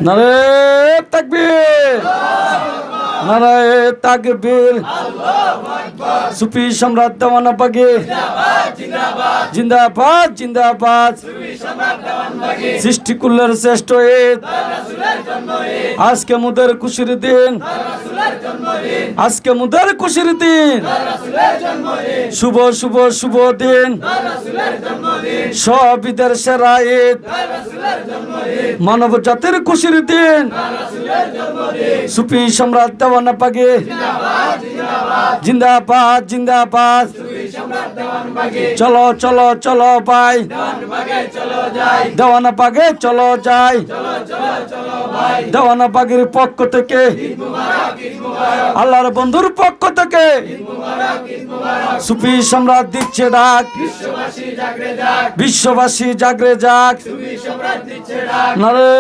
নারে তাকবীর, নারায়ে তাকবীর। সুফি সম্রাট দেওয়ানা বাগে জিন্দাবাদ জিন্দাবাদ। সৃষ্টিকুলের শ্রেষ্ঠ ঈদ আজকে মুদের খুশির দিন, আজকে মুদের খুশির দিন। শুভ শুভ শুভ দিন, সব ঈদের সেরা ঈদ, মানব জাতির খুশির দিন। সুফি সম্রাট দেওয়ানা বাগে জিন্দাবাদ জিন্দাবাদ। চলো চলো চলো ভাই, দেওয়ানা বাগে চলো যাই। দেওয়ানা বাগের পক্ষ থেকে, আল্লাহর বন্ধুর পক্ষ থেকে সুফি সম্রাট দিচ্ছে ডাক, বিশ্ববাসী জাগরে যাক। নারে